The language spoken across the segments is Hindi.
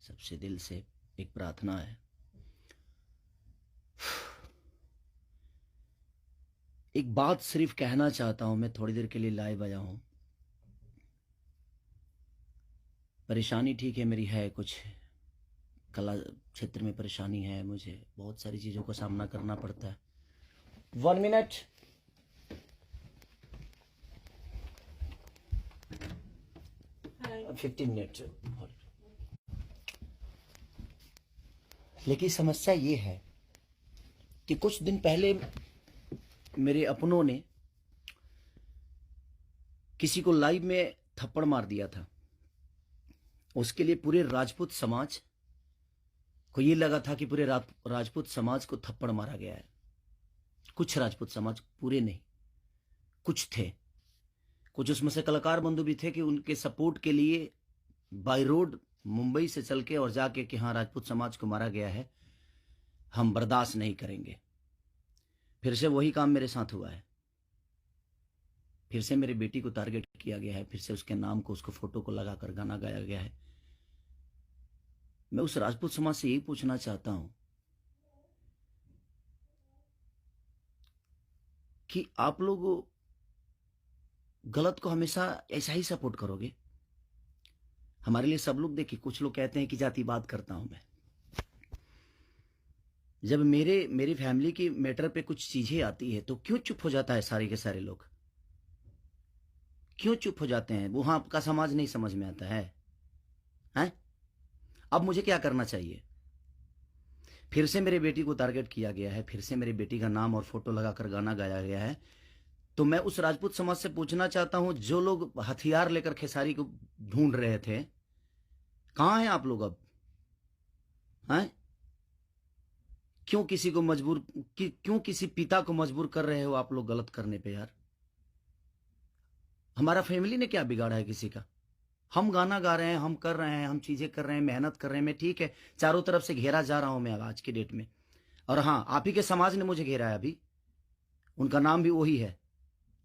सबसे दिल से एक प्रार्थना है, एक बात सिर्फ कहना चाहता हूं। मैं थोड़ी देर के लिए लाइव आया हूं। परेशानी ठीक है मेरी, है कुछ कला क्षेत्र में परेशानी है, मुझे बहुत सारी चीजों का सामना करना पड़ता है। 1 मिनट। Hi. 15 मिनट। लेकिन समस्या ये है कि कुछ दिन पहले मेरे अपनों ने किसी को लाइव में थप्पड़ मार दिया था। उसके लिए पूरे राजपूत समाज को ये लगा था कि पूरे राजपूत समाज को थप्पड़ मारा गया है। कुछ राजपूत समाज, पूरे नहीं, कुछ थे। कुछ उसमें से कलाकार बंधु भी थे कि उनके सपोर्ट के लिए बाय रोड मुंबई से चल के और जाके कि हाँ राजपूत समाज को मारा गया है, हम बर्दाश्त नहीं करेंगे। फिर से वही काम मेरे साथ हुआ है। फिर से मेरी बेटी को टारगेट किया गया है, फिर से उसके नाम को, उसको फोटो को लगाकर गाना गाया गया है। मैं उस राजपूत समाज से यही पूछना चाहता हूं कि आप लोग गलत को हमेशा ऐसा ही सपोर्ट करोगे? हमारे लिए सब लोग, देखिए कुछ लोग कहते हैं कि जातिवाद करता हूं मैं। जब मेरी फैमिली की मैटर पे कुछ चीजें आती है तो क्यों चुप हो जाता है सारे के सारे लोग? क्यों चुप हो जाते हैं? वहां आपका समाज नहीं समझ में आता है, हैं? अब मुझे क्या करना चाहिए? फिर से मेरी बेटी को टारगेट किया गया है, फिर से मेरी बेटी का नाम और फोटो लगाकर गाना गाया गया है। तो मैं उस राजपूत समाज से पूछना चाहता हूं, जो लोग हथियार लेकर खेसारी को ढूंढ रहे थे, कहां हैं आप लोग अब? हैं? क्यों किसी को मजबूर, क्यों किसी पिता को मजबूर कर रहे हो आप लोग गलत करने पे? यार हमारा फैमिली ने क्या बिगाड़ा है किसी का? हम गाना गा रहे हैं, हम कर रहे हैं, हम चीजें कर रहे हैं, मेहनत कर रहे हैं। मैं ठीक है, चारों तरफ से घेरा जा रहा हूं मैं आज की डेट में। और हाँ, आप ही के समाज ने मुझे घेरा है अभी। उनका नाम भी वही है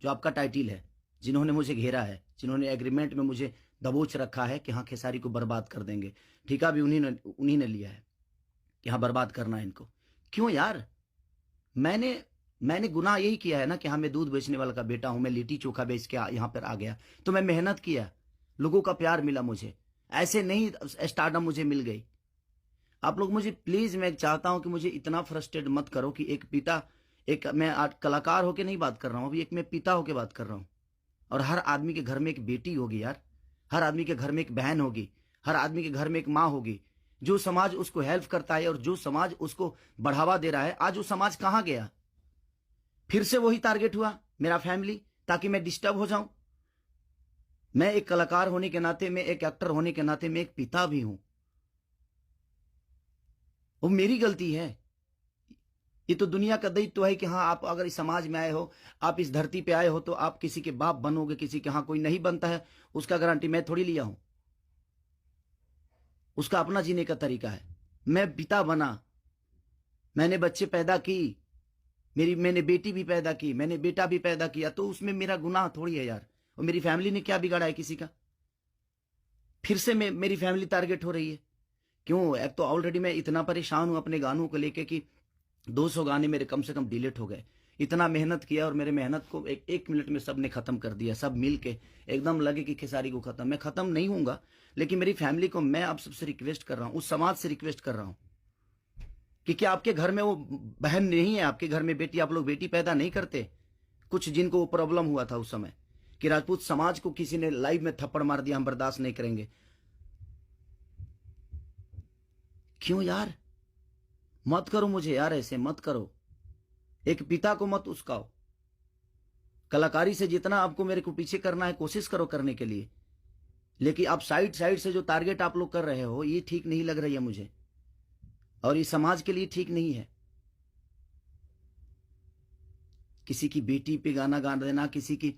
जो आपका टाइटिल है, जिन्होंने मुझे घेरा है, जिन्होंने एग्रीमेंट में मुझे दबोच रखा है कि हाँ खेसारी को बर्बाद कर देंगे। ठेका भी उन्हीं ने लिया है कि हाँ बर्बाद करना है इनको। क्यों यार? मैंने गुनाह यही किया है ना कि हाँ मैं दूध बेचने वाला का बेटा हूं, मैं लिट्टी चोखा बेच के यहां पर आ गया। तो मैं मेहनत किया, लोगों का प्यार मिला मुझे, ऐसे नहीं स्टारडम मुझे मिल गई। आप लोग मुझे प्लीज, मैं चाहता हूं कि मुझे इतना फ्रस्ट्रेट मत करो कि एक पिता, एक मैं कलाकार होके नहीं बात कर रहा हूं, अभी एक मैं पिता होके बात कर रहा हूं। और हर आदमी के घर में एक बेटी होगी यार, हर आदमी के घर में एक बहन होगी, हर आदमी के घर में एक माँ होगी। जो समाज उसको हेल्प करता है और जो समाज उसको बढ़ावा दे रहा है, आज वो समाज कहां गया? फिर से वही टारगेट हुआ मेरा फैमिली, ताकि मैं डिस्टर्ब हो जाऊं। मैं एक कलाकार होने के नाते, मैं एक एक्टर होने के नाते, मैं एक पिता भी हूं। वो मेरी गलती है। ये तो दुनिया का दायित्व है कि हाँ आप अगर इस समाज में आए हो, आप इस धरती पे आए हो, तो आप किसी के बाप बनोगे, किसी के। हाँ कोई नहीं बनता है, उसका गारंटी मैं थोड़ी लिया हूं। उसका अपना जीने का तरीका है। मैं पिता बना, मैंने बच्चे पैदा की, मैंने बेटी भी पैदा की, मैंने बेटा भी पैदा किया, तो उसमें मेरा गुनाह थोड़ी है यार। और मेरी फैमिली ने क्या बिगाड़ा है किसी का? फिर से मेरी फैमिली टारगेट हो रही है। क्यों? एक तो ऑलरेडी मैं इतना परेशान हूं अपने गानों को लेके कि 200 गाने मेरे कम से कम डिलीट हो गए। इतना मेहनत किया और मेरे मेहनत को एक मिनट में सबने खत्म कर दिया। सब मिल के एकदम लगे कि खेसारी को खत्म। मैं खत्म नहीं हूंगा, लेकिन मेरी फैमिली को मैं आप सबसे रिक्वेस्ट कर रहा हूं, उस समाज से रिक्वेस्ट कर रहा हूं कि क्या आपके घर में वो बहन नहीं है? आपके घर में बेटी, आप लोग बेटी पैदा नहीं करते? कुछ जिनको वो प्रॉब्लम हुआ था उस समय कि राजपूत समाज को किसी ने लाइव में थप्पड़ मार दिया, हम बर्दाश्त नहीं करेंगे। क्यों यार? मत करो मुझे यार, ऐसे मत करो। एक पिता को मत उस्काओ। कलाकारी से जितना आपको मेरे को पीछे करना है, कोशिश करो करने के लिए, लेकिन आप साइड से जो टारगेट आप लोग कर रहे हो, ये ठीक नहीं लग रही है मुझे, और ये समाज के लिए ठीक नहीं है। किसी की बेटी पे गाना गा देना, किसी की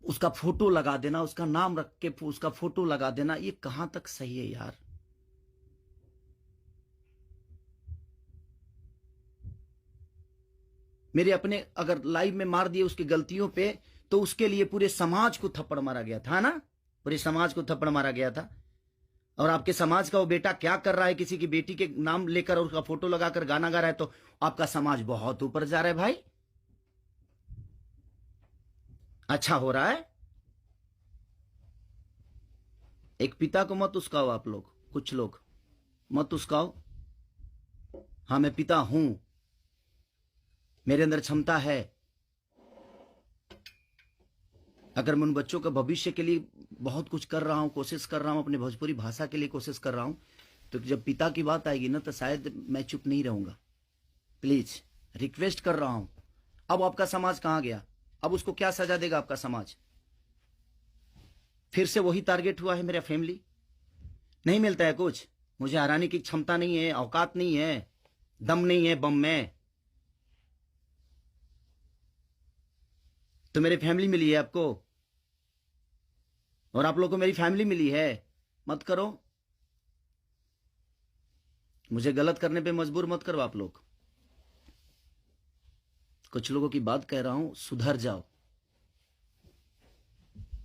उसका फोटो लगा देना, उसका नाम रख के उसका फोटो लगा देना, ये कहां तक सही है यार? मेरे अपने अगर लाइव में मार दिए उसकी गलतियों पे, तो उसके लिए पूरे समाज को थप्पड़ मारा गया था ना, पूरे समाज को थप्पड़ मारा गया था। और आपके समाज का वो बेटा क्या कर रहा है, किसी की बेटी के नाम लेकर और उसका फोटो लगाकर गाना गा रहा है, तो आपका समाज बहुत ऊपर जा रहा है भाई। अच्छा हो रहा है। एक पिता को मत उस्काओ आप लोग, कुछ लोग मत उस्काओ। हाँ, मैं पिता हूं, मेरे अंदर क्षमता है। अगर मैं उन बच्चों के भविष्य के लिए बहुत कुछ कर रहा हूं, कोशिश कर रहा हूं, अपने भोजपुरी भाषा के लिए कोशिश कर रहा हूं, तो जब पिता की बात आएगी ना, तो शायद मैं चुप नहीं रहूंगा। प्लीज रिक्वेस्ट कर रहा हूं। अब आपका समाज कहां गया? अब उसको क्या सजा देगा आपका समाज? फिर से वही टारगेट हुआ है मेरा फैमिली। नहीं मिलता है कुछ, मुझे हराने की क्षमता नहीं है, औकात नहीं है, दम नहीं है बम में, तो मेरी फैमिली मिली है आपको, और आप लोगों को मेरी फैमिली मिली है। मत करो, मुझे गलत करने पे मजबूर मत करो आप लोग। कुछ लोगों की बात कह रहा हूं, सुधर जाओ।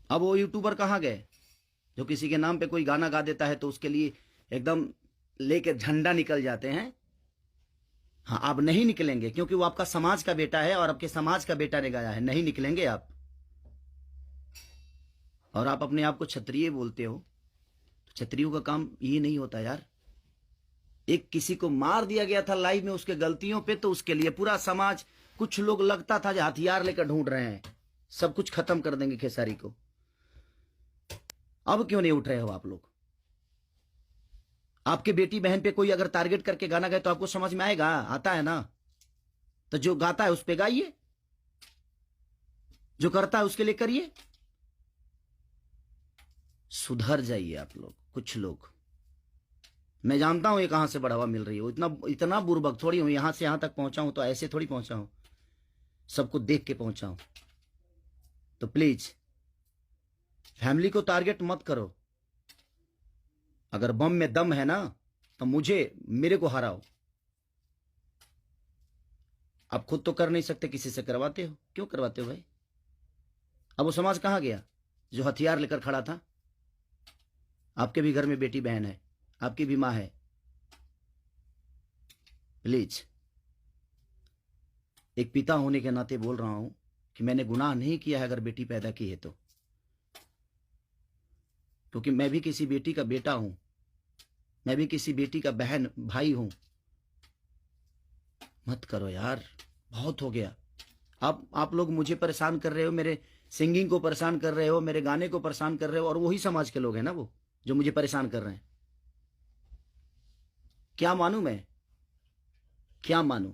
अब वो यूट्यूबर कहां गए जो किसी के नाम पे कोई गाना गा देता है तो उसके लिए एकदम लेके झंडा निकल जाते हैं? हाँ, आप नहीं निकलेंगे, क्योंकि वो आपका समाज का बेटा है और आपके समाज का बेटा ने गाया है। नहीं निकलेंगे आप। और आप अपने आप को क्षत्रिय बोलते हो, तो क्षत्रियों का काम ये नहीं होता यार। एक किसी को मार दिया गया था लाइव में उसके गलतियों पे, तो उसके लिए पूरा समाज, कुछ लोग लगता था जो हथियार लेकर ढूंढ रहे हैं, सब कुछ खत्म कर देंगे खेसारी को। अब क्यों नहीं उठ रहे हो आप लोग? आपके बेटी बहन पे कोई अगर टारगेट करके गाना गाए तो आपको समझ में आएगा? आता है ना? तो जो गाता है उस पे गाइए, जो करता है उसके लिए करिए। सुधर जाइए आप लोग, कुछ लोग। मैं जानता हूं ये कहां से बढ़ावा मिल रही है, इतना इतना बुर्बक थोड़ी हूं। यहां से यहां तक पहुंचा हूं तो ऐसे थोड़ी पहुंचा हूं, सबको देख के पहुंचा हूं। तो प्लीज फैमिली को टारगेट मत करो। अगर बम में दम है ना, तो मेरे को हराओ। आप खुद तो कर नहीं सकते, किसी से करवाते हो। क्यों करवाते हो भाई? अब वो समाज कहां गया जो हथियार लेकर खड़ा था? आपके भी घर में बेटी बहन है, आपकी भी मां है। प्लीज, एक पिता होने के नाते बोल रहा हूं कि मैंने गुनाह नहीं किया है अगर बेटी पैदा की है तो, क्योंकि मैं भी किसी बेटी का बेटा हूं, मैं भी किसी बेटी का बहन भाई हूं। मत करो यार, बहुत हो गया। आप लोग मुझे परेशान कर रहे हो, मेरे सिंगिंग को परेशान कर रहे हो, मेरे गाने को परेशान कर रहे हो, और वही समाज के लोग हैं ना वो जो मुझे परेशान कर रहे हैं। क्या मानूं मैं? क्या मानूं?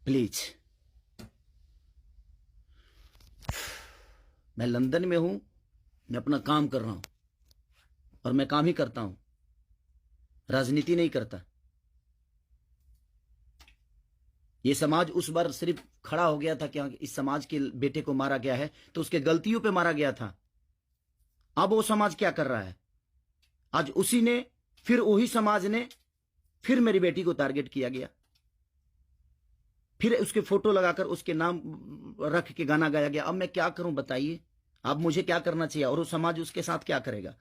प्लीज, मैं लंदन में हूं, मैं अपना काम कर रहा हूं, और मैं काम ही करता हूं, राजनीति नहीं करता। ये समाज उस बार सिर्फ खड़ा हो गया था कि इस समाज के बेटे को मारा गया है, तो उसके गलतियों पे मारा गया था। अब वो समाज क्या कर रहा है? आज उसी ने, फिर वही समाज ने, फिर मेरी बेटी को टारगेट किया गया, फिर उसके फोटो लगाकर उसके नाम रख के गाना गाया गया। अब मैं क्या करूं बताइए? अब मुझे क्या करना चाहिए, और वो समाज उसके साथ क्या करेगा?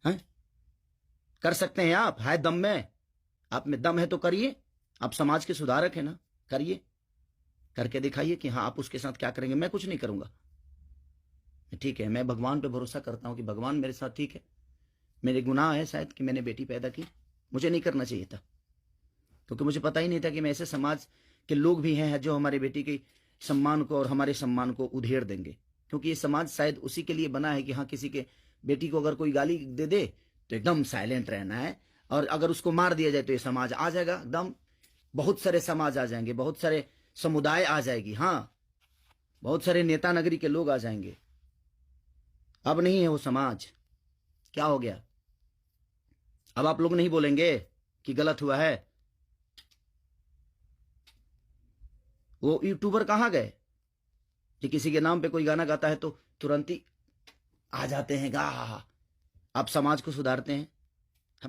हैं? कर सकते हैं आप? है दम में? आप में दम है तो करिए। आप समाज के सुधारक है ना, करिए, करके दिखाइए कि हाँ आप उसके साथ क्या करेंगे। मैं कुछ नहीं करूंगा, ठीक है। मैं भगवान पे भरोसा करता हूं कि भगवान मेरे साथ ठीक है। मेरे गुनाह है शायद कि मैंने बेटी पैदा की, मुझे नहीं करना चाहिए था, क्योंकि मुझे पता ही नहीं था कि मैं ऐसे समाज के लोग भी हैं जो हमारे बेटी के सम्मान को और हमारे सम्मान को उधेड़ देंगे। क्योंकि ये समाज शायद उसी के लिए बना है कि हाँ, किसी के बेटी को अगर कोई गाली दे दे तो एकदम साइलेंट रहना है, और अगर उसको मार दिया जाए तो ये समाज आ जाएगा एकदम। बहुत सारे समाज आ जाएंगे, बहुत सारे समुदाय आ जाएगी, हाँ, बहुत सारे नेता नगरी के लोग आ जाएंगे। अब नहीं है वो समाज। क्या हो गया? अब आप लोग नहीं बोलेंगे कि गलत हुआ है? वो यूट्यूबर कहां गए कि किसी के नाम पे कोई गाना गाता है तो तुरंत ही आ जाते हैं गा? आप समाज को सुधारते हैं,